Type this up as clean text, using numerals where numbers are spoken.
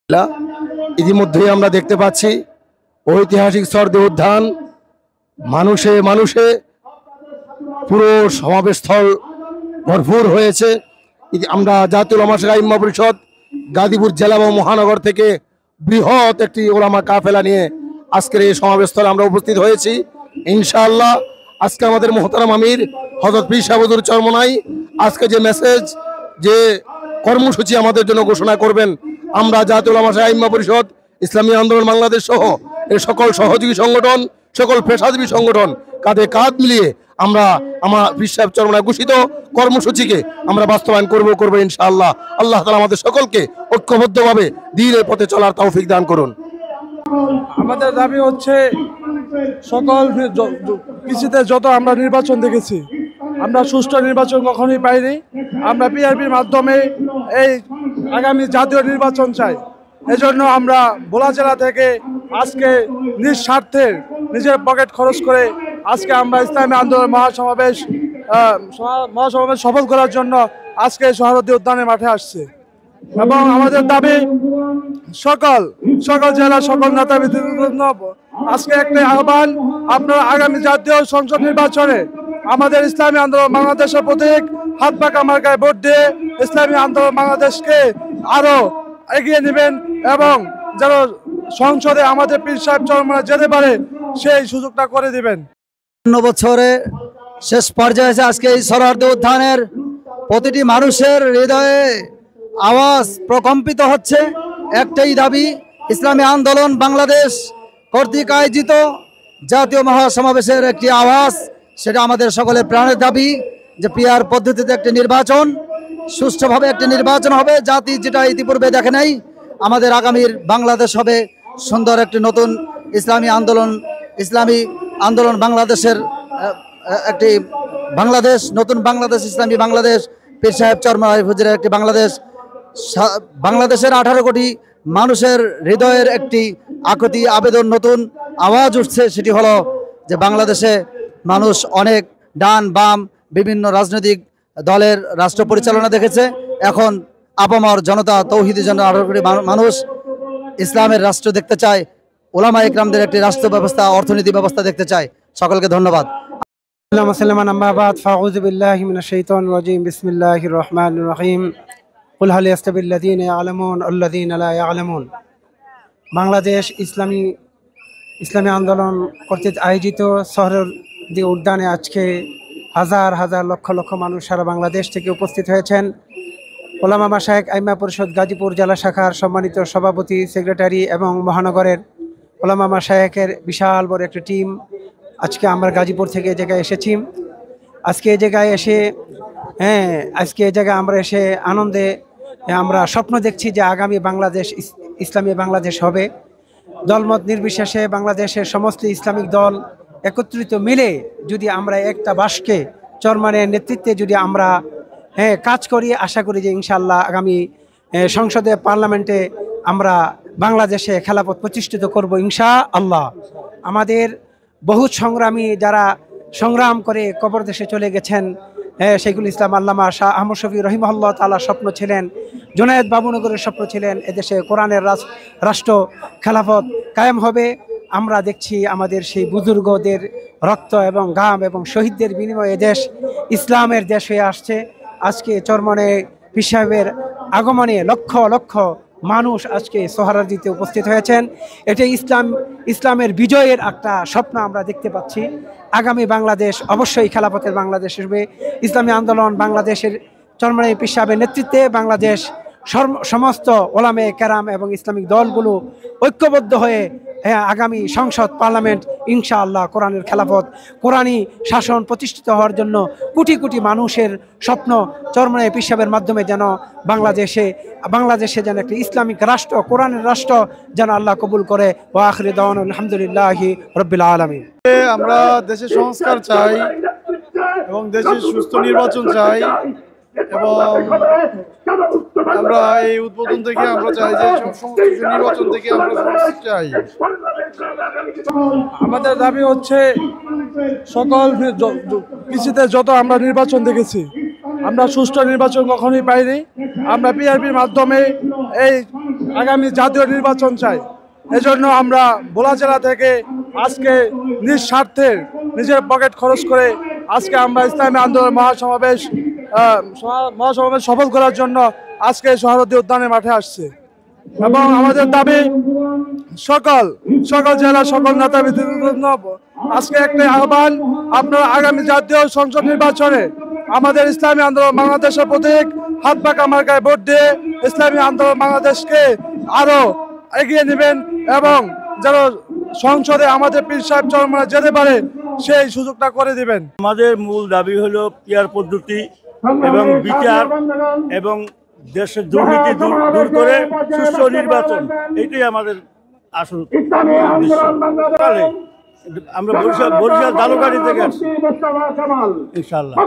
ইতিমধ্যেই আমরা দেখতে পাচ্ছি ঐতিহাসিক সরদে উদ্যান মানুষে মানুষে পুরো সমাবেশস্থল ভরপুর হয়েছে। আমরা জাতীয় ওলামা আইম্মা পরিষদ গাজীপুর জেলা এবং মহানগর থেকে বৃহৎ একটি ওলামা কাফেলা নিয়ে আজকের এই সমাবেশস্থলে আমরা উপস্থিত হয়েছি। ইনশাআল্লাহ আজকে আমাদের মোহতারাম আমির হযরত পীর সাহেব হুজুর চরমনাই আজকে যে মেসেজ, যে কর্মসূচি আমাদের জন্য ঘোষণা করবেন, আমরা জাতীয় ওলামা আইম্মা পরিষদ, ইসলামী আন্দোলন বাংলাদেশ সহ এই সকল সহযোগী সংগঠন, সকল পেশাজীবী সংগঠন কাঁধে কাঁধ মিলিয়ে আমরা আমার পীর সাহেব চরমনাই ঘোষিত কর্মসূচিকে আমরা বাস্তবায়ন করব ইনশাআল্লাহ। আল্লাহ তাআলা আমাদের সকলকে ঐক্যবদ্ধভাবে দ্বীনের পথে চলার তৌফিক দান করুন। আমাদের দাবি হচ্ছে সকল কৃষিতে যত আমরা নির্বাচন দেখেছি, আমরা সুষ্ঠু নির্বাচন কখনোই পাইনি। আমরা পিআরপির মাধ্যমে এই আগামী জাতীয় নির্বাচন চাই। এজন্য আমরা ভোলা জেলা থেকে আজকে নিজ স্বার্থে নিজের পকেট খরচ করে আজকে আমরা ইসলামী আন্দোলন মহাসমাবেশ সফল করার জন্য আজকে সোহরাওয়ার্দী উদ্যানের মাঠে আসছে। এবং আমাদের দাবি সকল জেলা সকল নেতাবৃন্দের জন্য আজকে একটা আহ্বান, আপনারা আগামী জাতীয় সংসদ নির্বাচনে আমাদের ইসলামী আন্দোলন বাংলাদেশের প্রতীক হাত পাকা মার্কায় ভোট দিয়ে ইসলামী আন্দোলন বাংলাদেশকে আরো এগিয়ে নেবেন এবং যেন সংসদে আমাদের পীর সাহেব চরমনাই যেতে পারে সেই সুযোগটা করে দিবেন। বছরে শেষ পর্যায়ে এসে আজকে এই সোহরাওয়ার্দী উদ্যানের প্রতিটি মানুষের হৃদয়ে আওয়াজ প্রকম্পিত হচ্ছে। একটাই দাবি, ইসলামী আন্দোলন বাংলাদেশ কর্তৃক আয়োজিত জাতীয় মহাসমাবেশের একটি আওয়াজ, সেটা আমাদের সকলের প্রাণের দাবি যে পিআর পদ্ধতিতে একটি নির্বাচন, সুষ্ঠুভাবে একটি নির্বাচন হবে। জাতি যেটা ইতিপূর্বে দেখে নাই, আমাদের আগামীর বাংলাদেশ হবে সুন্দর একটি নতুন ইসলামী আন্দোলন বাংলাদেশের একটি বাংলাদেশ, নতুন বাংলাদেশ, ইসলামী বাংলাদেশ, পীর সাহেব চরমনাই হুজুরের একটি বাংলাদেশ। বাংলাদেশের 18 কোটি মানুষের হৃদয়ের একটি আকুতি আবেদন, নতুন আওয়াজ উঠছে। সেটি হলো যে বাংলাদেশে মানুষ অনেক ডান বাম বিভিন্ন রাজনৈতিক দলের রাষ্ট্র পরিচালনা দেখেছে, এখন আপামর জনতা, তৌহিদি জনতা, 18 কোটি মানুষ ইসলামের রাষ্ট্র দেখতে চায়, ওলামা ইকরামদের একটি রাষ্ট্র ব্যবস্থা, অর্থনীতি ব্যবস্থা দেখতে চায়। সকলকে ধন্যবাদ। বাংলাদেশ ইসলামী আন্দোলন কর্তৃক আয়োজিত সোহরাওয়ার্দী উদ্যানে আজকে হাজার হাজার লক্ষ লক্ষ মানুষ সারা বাংলাদেশ থেকে উপস্থিত হয়েছেন। ওলামা মাশায়েখ আইম্মা পরিষদ গাজীপুর জেলা শাখার সম্মানিত সভাপতি, সেক্রেটারি এবং মহানগরের ওলামা মাশায়েখের বিশাল বড় একটা টিম আজকে আমরা গাজীপুর থেকে এই জায়গায় এসেছি। আজকে এই জায়গায় আমরা এসে আনন্দে আমরা স্বপ্ন দেখছি যে আগামী বাংলাদেশ ইসলামী বাংলাদেশ হবে। দলমত নির্বিশেষে বাংলাদেশের সমস্ত ইসলামিক দল একত্রিত মিলে যদি আমরা একটা বাসকে চরমনাইয়ের নেতৃত্বে যদি আমরা কাজ করি, আশা করি যে ইনশাআল্লাহ আগামী সংসদে, পার্লামেন্টে আমরা বাংলাদেশে খেলাফত প্রতিষ্ঠিত করব ইনশাআল্লাহ। আমাদের বহু সংগ্রামী যারা সংগ্রাম করে কবর দেশে চলে গেছেন, শাইখুল ইসলাম আল্লামা শাহ আহমদ শফি রহিমাহুল্লাহ তাআলার স্বপ্ন ছিলেন, জুনায়েদ বাবুনগরের স্বপ্ন ছিলেন এদেশে কোরআনের রাষ্ট্র খেলাফত কায়েম হবে। আমরা দেখছি আমাদের সেই বুজুর্গদের রক্ত এবং ঘাম এবং শহীদদের বিনিময়ে দেশ ইসলামের দেশ হয়ে আসছে। আজকে চরমনাই পীর সাহেবের আগমনে লক্ষ লক্ষ মানুষ আজকে সোহরাওয়ার্দীতে উপস্থিত হয়েছেন। এটা ইসলামের বিজয়ের একটা স্বপ্ন আমরা দেখতে পাচ্ছি। আগামী বাংলাদেশ অবশ্যই খেলাফতের বাংলাদেশ হবে। ইসলামী আন্দোলন বাংলাদেশের চরমনাই পীর সাহেবের নেতৃত্বে বাংলাদেশ সমস্ত ওলামে কেরাম এবং ইসলামিক দলগুলো ঐক্যবদ্ধ হয়ে আগামী সংসদ, পার্লামেন্ট ইনশাআল্লাহ কোরআনের খেলাফত, কোরআনী শাসন প্রতিষ্ঠিত হওয়ার জন্য কোটি কোটি মানুষের স্বপ্ন চরমনাই পীর সাহেবের মাধ্যমে যেন বাংলাদেশে যেন একটি ইসলামিক রাষ্ট্র, কোরআনের রাষ্ট্র যেন আল্লাহ কবুল করে। ওয়া আখিরু দাওয়ানা আলহামদুলিল্লাহি রাব্বিল আলামিন। আমরা দেশে সংস্কার চাই এবং দেশে সুস্থ নির্বাচন চাই এবং আমরা এই উদ্বোধন থেকে আমরা চাই যে নির্বাচন থেকে আমরা চাই। আমাদের দাবি হচ্ছে সকল কৃষিতে যত আমরা নির্বাচন দেখেছি, আমরা সুষ্ঠু নির্বাচন কখনোই পাইনি। আমরা পিআরপির মাধ্যমে এই আগামী জাতীয় নির্বাচন চাই। এজন্য আমরা ভোলা জেলা থেকে আজকে নিঃস্বার্থে নিজের পকেট খরচ করে আজকে আমরা ইসলামী আন্দোলন মহাসমাবেশ সফল করার জন্য আজকে সোহরাওয়ার্দী উদ্যানের মাঠে আসছে এবং আমাদের দাবি সকল জেলা সকল নেতাবৃন্দ আজকে একটাই আহ্বান, আপনারা আগামী জাতীয় সংসদ নির্বাচনে আমাদের ইসলামী আন্দোলন বাংলাদেশের প্রতীক হাত পাকা মার্কায় ভোট দিয়ে ইসলামী আন্দোলন বাংলাদেশকে আরো এগিয়ে নেবেন এবং যেন সংসদে আমাদের পীর সাহেব চরমরা যেতে পারে সেই সুযোগটা করে দিবেন। আমাদের মূল দাবি হলো পিয়ার পদ্ধতি এবং বিচার এবং দেশের দুর্নীতি দূর করে সুষ্ঠু নির্বাচন, এটাই আমাদের আসল উদ্দেশ্য। আমরা বরিশাল দালুকাঠি থেকে আসছি ইনশাআল্লাহ।